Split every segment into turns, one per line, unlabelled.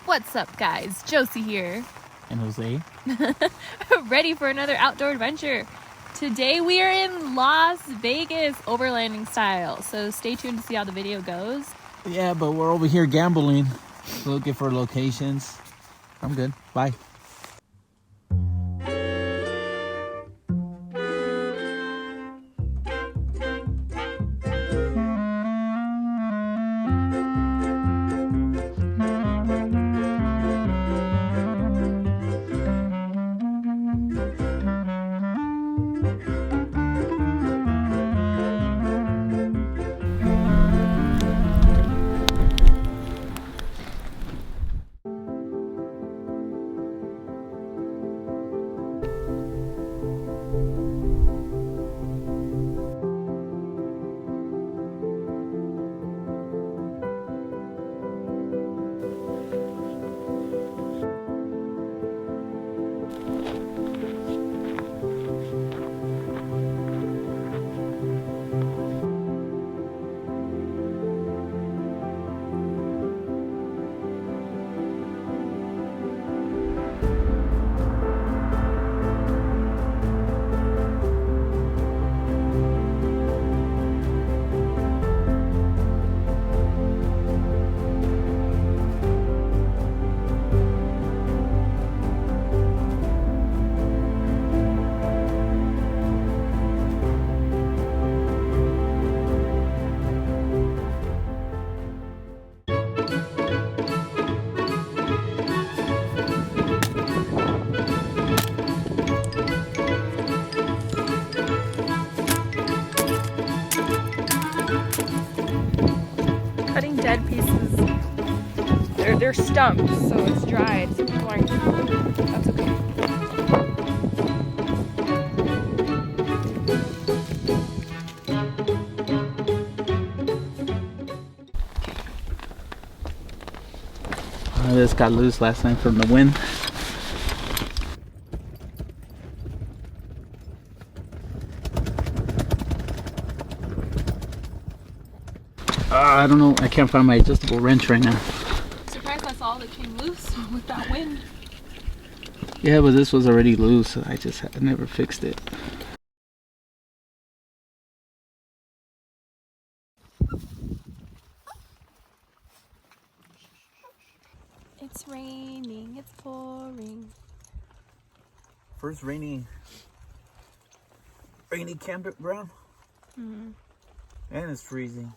What's up, guys? Josie here.
And Jose.
Ready for another outdoor adventure. Today we are in Las Vegas, overlanding style. So stay tuned to see how the video goes.
Yeah, but we're over here gambling, looking for locations. I'm good. Bye.
Cutting dead pieces. They're stumped, so it's dried. So people aren't. That's okay.
This got loose last night from the wind. I don't know. I can't find my adjustable wrench right now.
Surprised that's all that came loose with that wind.
Yeah, but this was already loose. I never fixed it.
It's raining, it's pouring.
First rainy campground.
Mm-hmm.
And it's freezing.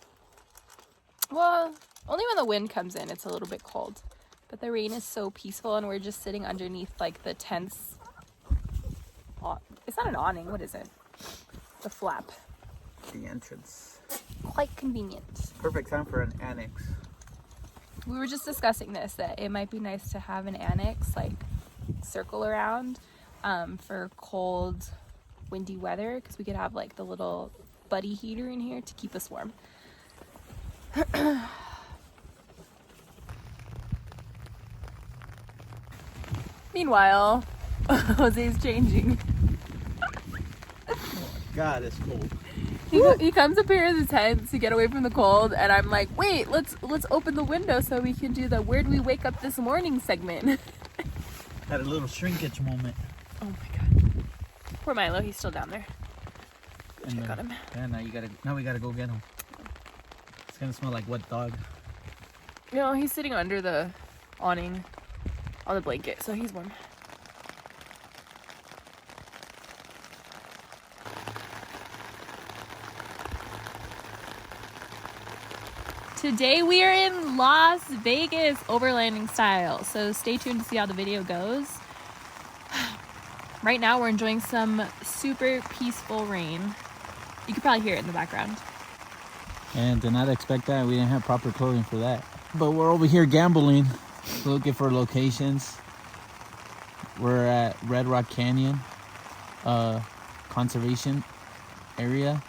Well, only when the wind comes in, it's a little bit cold. But the rain is so peaceful, and we're just sitting underneath, like, the tents. It's not an awning. What is it? The flap.
The entrance.
Quite convenient.
Perfect time for an annex.
We were just discussing this, that it might be nice to have an annex, like, circle around for cold, windy weather, because we could have, like, the little buddy heater in here to keep us warm. Meanwhile, Jose's changing.
Oh my God, it's cold.
He comes up here in the tent to get away from the cold, and I'm like, wait, let's open the window so we can do the "Where do we wake up this morning" segment.
Had a little shrinkage moment.
Oh my God. Poor Milo, he's still down there. Go check on him.
Yeah, now we gotta go get him. It's gonna smell like wet dog.
No, he's sitting under the awning on the blanket, so he's warm. Today we are in Las Vegas, overlanding style, so stay tuned to see how the video goes. Right now we're enjoying some super peaceful rain. You could probably hear it in the background.
And did not expect that. We didn't have proper clothing for that. But we're over here gambling, looking for locations. We're at Red Rock Canyon conservation area,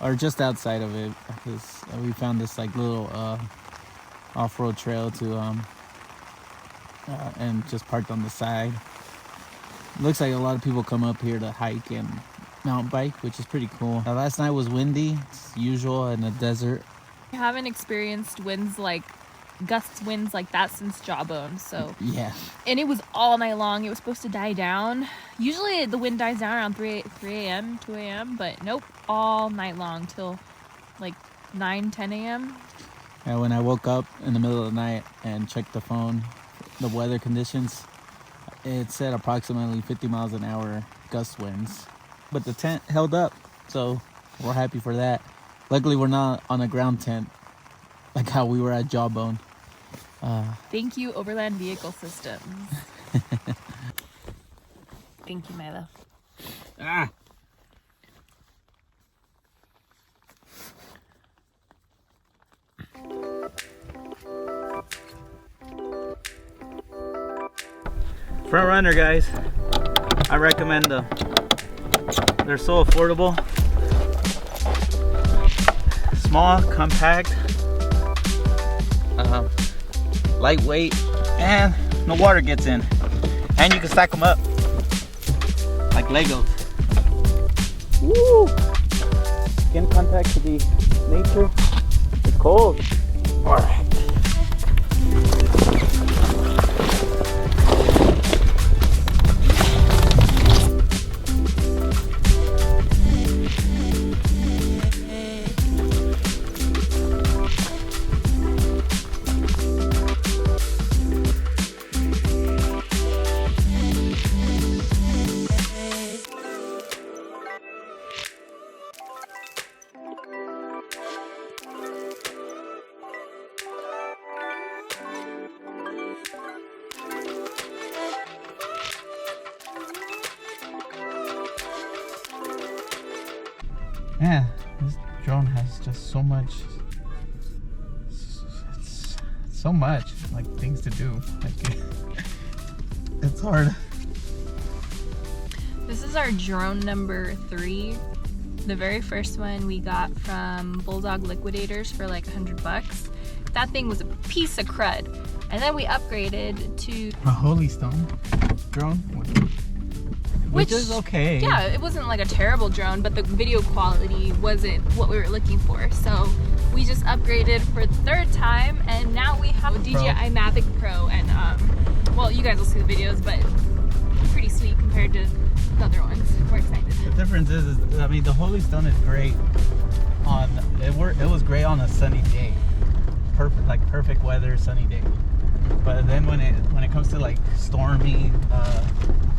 or just outside of it, because we found this like little off-road trail to and just parked on the side. Looks like a lot of people come up here to hike and mountain bike, which is pretty cool. Last night was windy, it's usual in the desert.
I haven't experienced winds like gusts winds like that since Jawbone. So
Yeah.
and it was all night long. It was supposed to die down. Usually the wind dies down around 3 a.m., 2 a.m., but nope, all night long till like 9, 10 a.m.
And when I woke up in the middle of the night and checked the phone, the weather conditions, it said approximately 50 miles an hour gust winds. But the tent held up, so we're happy for that. Luckily, we're not on a ground tent like how we were at Jawbone.
Thank you, Overland Vehicle Systems. Thank you, Milo.
Ah! Front runner, guys. I recommend them. They're so affordable. Small, compact, lightweight, and no water gets in. And you can stack them up like Legos. Woo! Skin contact to the nature. It's cold. All right. Man, this drone has just so much, so much like things to do. Like, it's hard.
This is our drone number 3. The very first one we got from Bulldog Liquidators for like $100. That thing was a piece of crud. And then we upgraded to
A Holy Stone drone, which is okay.
Yeah, it wasn't like a terrible drone, but the video quality wasn't what we were looking for. So we just upgraded for the 3rd time, and now we have a DJI Mavic Pro. And well, you guys will see the videos, but pretty sweet compared to the other ones. We're excited.
The difference is I mean, the Holy Stone is great on it was great on a sunny day. Perfect weather, sunny day. But then when it comes to like stormy,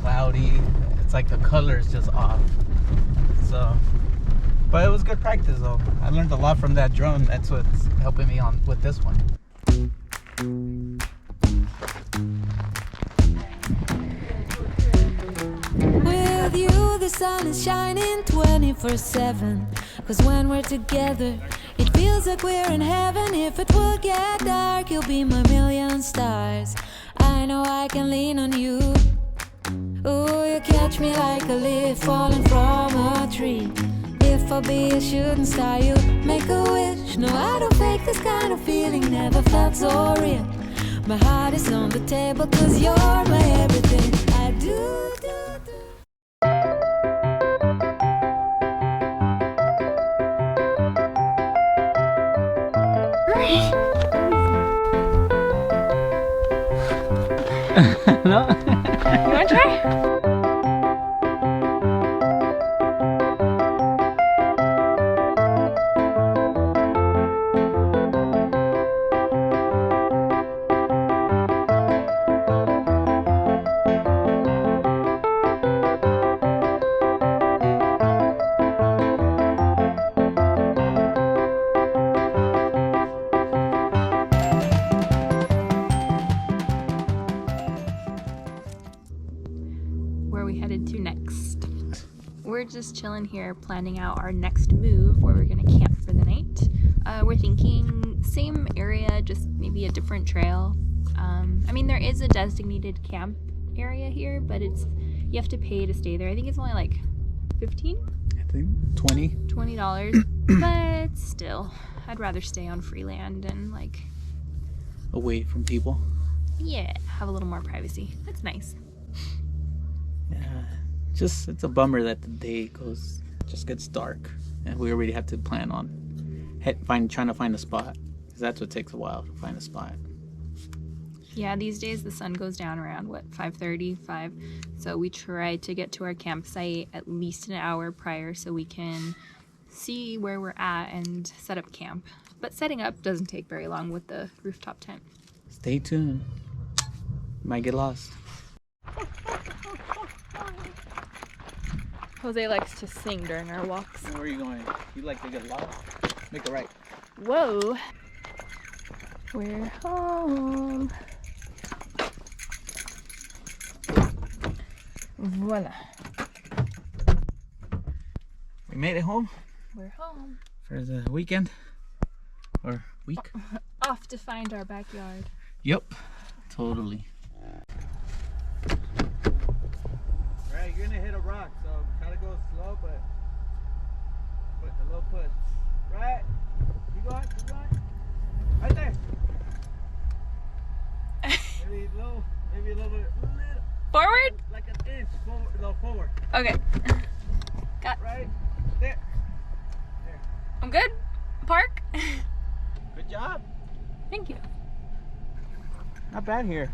cloudy, it's like the color is just off. So, but it was good practice though. I learned a lot from that drone. That's what's helping me on with this one.
With you, the sun is shining 24/7. 'Cause when we're together, it feels like we're in heaven. If it will get dark, you'll be my million stars. I know I can lean on you. Ooh, you catch me like a leaf falling from a tree. If I'll be a shooting star, you make a wish. No, I don't fake this kind of feeling. Never felt so real. My heart is on the table 'cause you're my everything. I do.
No.
You wanna try? We're just chilling here planning out our next move where we're gonna camp for the night. We're thinking same area, just maybe a different trail. I mean, there is a designated camp area here, but you have to pay to stay there. I think it's only like $15?
I think
$20. But still, I'd rather stay on free land and like
away from people.
Yeah, have a little more privacy. That's nice.
Yeah. It's a bummer that the day just gets dark, and we already have to plan on trying to find a spot. Because that's what takes a while to find a spot.
Yeah, these days the sun goes down around what, 5:30, 5. So we try to get to our campsite at least an hour prior so we can see where we're at and set up camp. But setting up doesn't take very long with the rooftop tent.
Stay tuned. You might get lost.
Jose likes to sing during our walks.
Where are you going? You like to get lost? Make a right.
Whoa. We're home. Voila.
We made it home
We're home.
for the weekend. Or week.
Off to find our backyard.
Yep. Totally. Alright, you're gonna hit a rock, so try to go slow, but put a little push. Right? Keep going, keep going. Right there. Maybe a little bit.
Forward?
Like an inch forward, no, forward.
Okay. Got.
Right there. There.
I'm good. Park.
Good job.
Thank you.
Not bad here.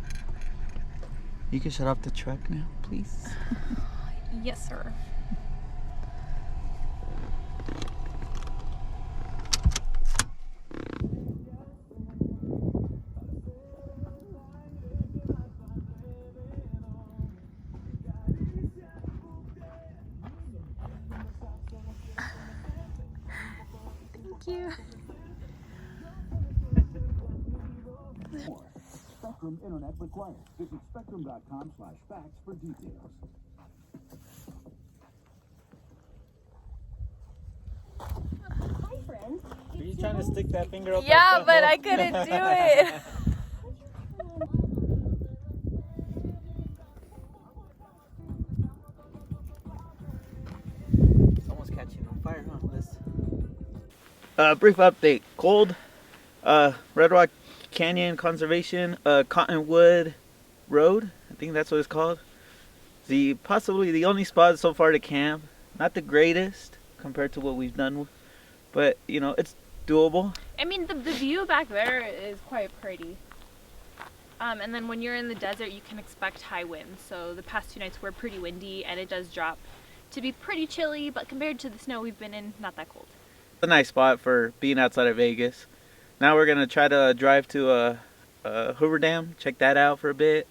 You can shut off the truck now, please.
Yes, sir. Thank you.
Spectrum Internet required. Visit spectrum.com/facts for details.
Hi, friends.
Are you trying to stick that finger up?
Yeah, but I couldn't do it.
Someone's catching on fire, huh? Brief update. Cold. Red Rock Canyon Conservation, Cottonwood Road. I think that's what it's called. Possibly the only spot so far to camp. Not the greatest compared to what we've done, but you know, it's doable.
I mean, the view back there is quite pretty. And then when you're in the desert, you can expect high winds. So the past 2 nights were pretty windy, and it does drop to be pretty chilly, but compared to the snow we've been in, not that cold.
A nice spot for being outside of Vegas. Now we're gonna try to drive to Hoover Dam, check that out for a bit,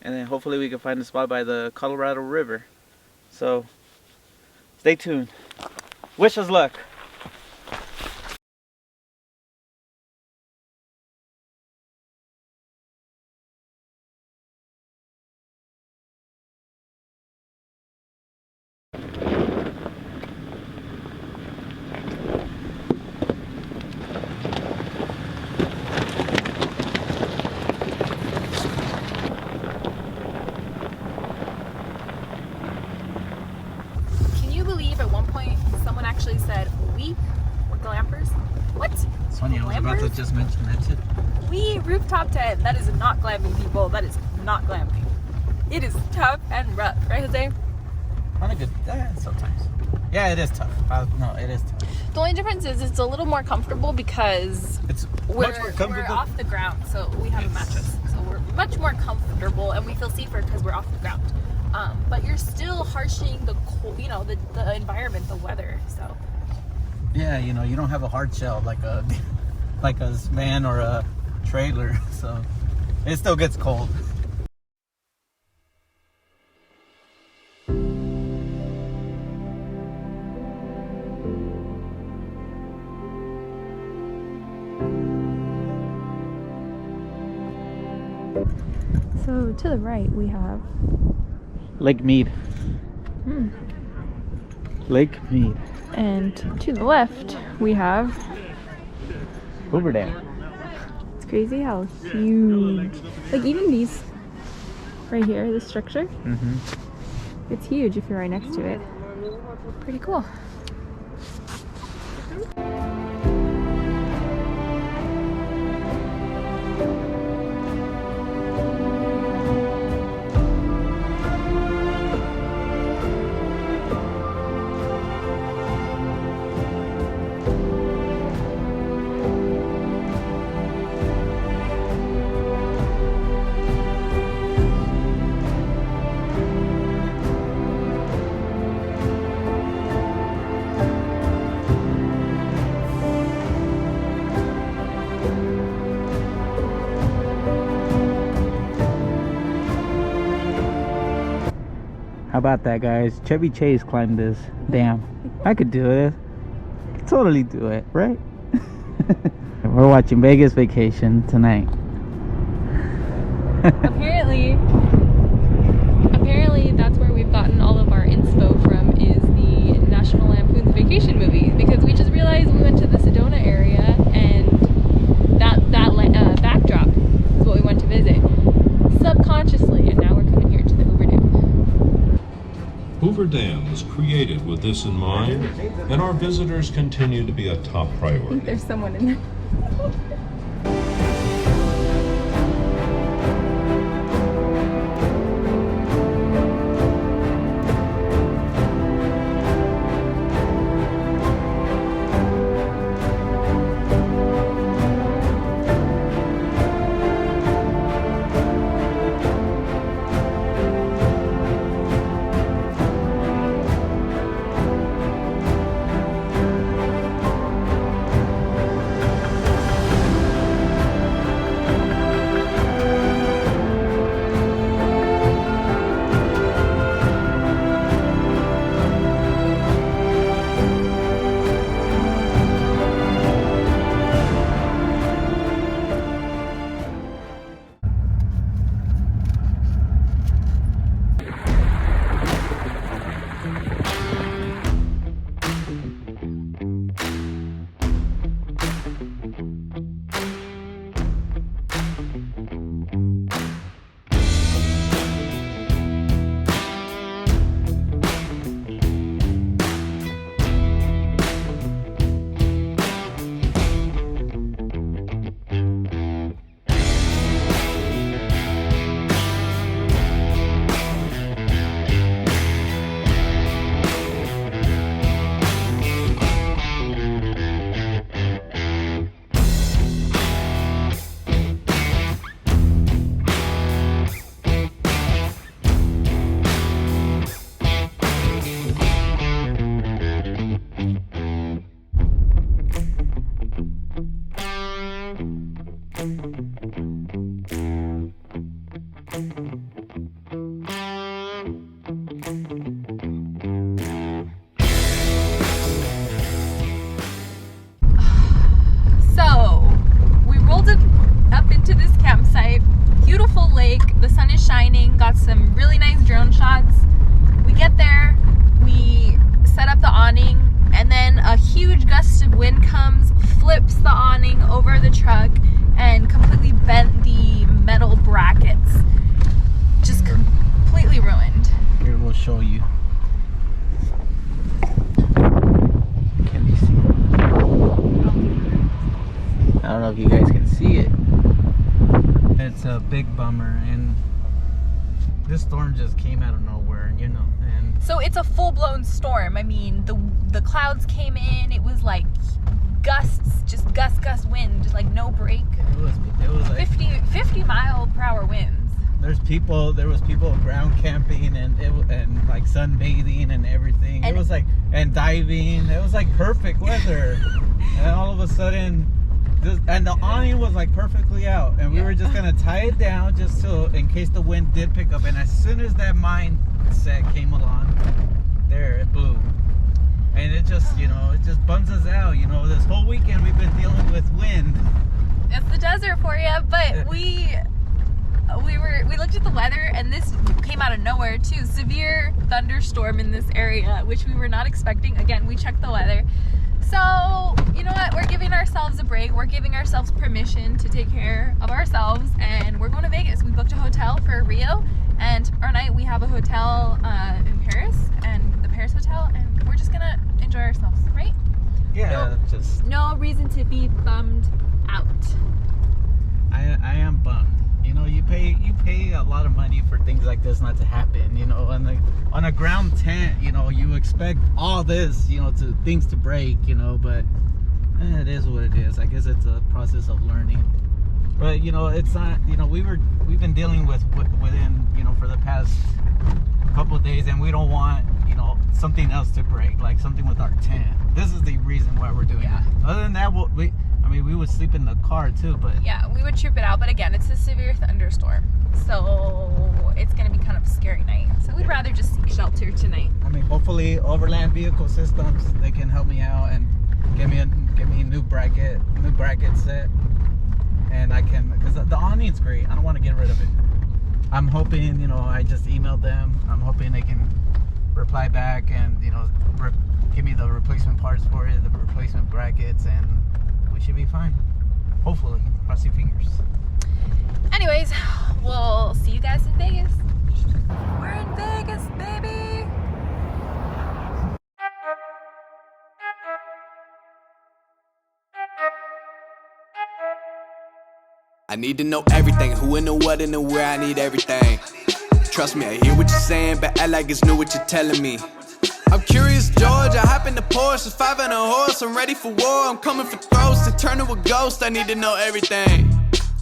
and then hopefully we can find a spot by the Colorado River. So stay tuned. Wish us luck.
Can you believe at one point someone actually said, we were glampers? What?
It's funny, I was about to
Glampers?
just mention that too.
We rooftop tent. That is not glamping, people. That is not glamping. It is tough and rough, right, Jose?
Not a good. Sometimes. Yeah, it is tough. No, it is tough.
The only difference is it's a little more comfortable because
It's
we're
much more comfortable.
off the ground, so we have a mattress. So we're much more comfortable and we feel safer because we're off the ground. But you're still harshing the cold, the environment, the weather. So
Yeah, you know, you don't have a hard shell like a van or a trailer, so it still gets cold.
So to the right we have
Lake Mead. Lake Mead.
and to the left we have,
Hoover Dam.
it's crazy how huge, like even these right here, this structure,
Mm-hmm.
it's huge if you're right next to it. Pretty cool.
about that, guys? Chevy Chase climbed this dam. I could do it. I could totally do it, right? We're watching Vegas Vacation tonight.
Apparently that's where we've gotten all of our inspo from, is the National Lampoon's Vacation movie, because we just realized we went to the Sedona area and that backdrop is what we went to visit subconsciously, and now we're coming here to the Hoover Dam.
Hoover Dam was created with this in mind, and our visitors continue to be a top
I think
priority.
there's someone in there. Got some really nice drone shots. We get there, we set up the awning, and then a huge gust of wind comes, flips the awning over the truck, and completely bent the metal brackets. Just completely ruined.
Here, we'll show you. Can you see? I don't know if you guys can see it. It's a big bummer, and this storm just came out of nowhere, you know. And
so it's a full-blown storm. I mean, the clouds came in. It was like gusts, just gust wind, just like no break.
It was like
50 mile per hour winds.
There was people ground camping and like sunbathing and everything.
And
it was like, and diving. It was like perfect weather. And all of a sudden, and the awning was like perfectly out, and we were just gonna tie it down just so in case the wind did pick up. And as soon as that mindset came along, there it blew, and it just, you know, it just bums us out. You know, this whole weekend we've been dealing with wind.
It's the desert for you, but we looked at the weather, and this came out of nowhere too. Severe thunderstorm in this area, which we were not expecting. Again, we checked the weather. So, you know what? We're giving ourselves a break. We're giving ourselves permission to take care of ourselves, and we're going to Vegas. We booked a hotel for Rio, and tomorrow night we have a hotel in Paris, and the Paris hotel, and we're just going to enjoy ourselves, right?
Yeah,
No reason to be bummed out.
I am bummed. You know, you pay a lot of money for things like this not to happen. You know, on a ground tent, you know, you expect all this, you know, things to break. You know, but it is what it is. I guess it's a process of learning. But you know, it's not. You know, we've been dealing within, you know, for the past couple of days, and we don't want, you know, something else to break, like something with our tent. This is the reason why we're doing it. Other than that, we would sleep in the car too, but
yeah, we would troop it out. But again, it's a severe thunderstorm, so it's gonna be kind of a scary night. So we'd rather just seek shelter. shelter tonight.
I mean, hopefully Overland Vehicle Systems, they can help me out and give me a new bracket set, and I can, because the awning's great. I don't want to get rid of it. I'm hoping, you know, I just emailed them. I'm hoping they can reply back and, you know, give me the replacement parts for it, the replacement brackets, and we should be fine. Hopefully, cross your fingers.
Anyways, we'll see you guys in Vegas. We're in Vegas, baby.
I need to know everything, who and the what and the where, I need everything. Trust me, I hear what you're saying, but act like it's new what you're telling me. I'm curious, George, I hop in the Porsche, a 5 and a horse, I'm ready for war, I'm coming for throats, to turn to a ghost, I need to know everything.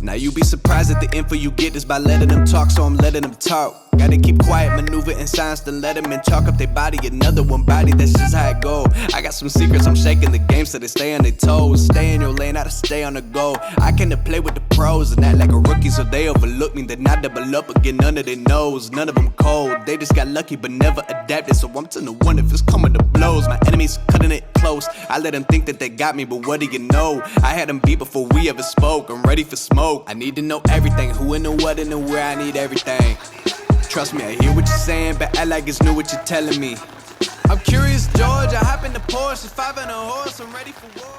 Now you be surprised at the info you get is by letting them talk, so I'm letting them talk. Gotta keep quiet, maneuver in silence, then let them in, chalk up their body, another one body, that's just how it go. I got some secrets, I'm shaking the game so they stay on their toes. Stay in your lane, how to stay on the go. I came to play with the pros and act like a rookie, so they overlook me, then I double up again, none of their knows. None of them cold, they just got lucky but never adapted, so I'm to the one if it's coming to blows. My enemies cutting it close, I let them think that they got me, but what do you know? I had them beat before we ever spoke, I'm ready for smoke. I need to know everything, who and the what and the where, I need everything. Trust me, I hear what you're saying, but act like it's new what you're telling me. I'm curious, George, I hop in the Porsche, a 5 and a horse, I'm ready for war.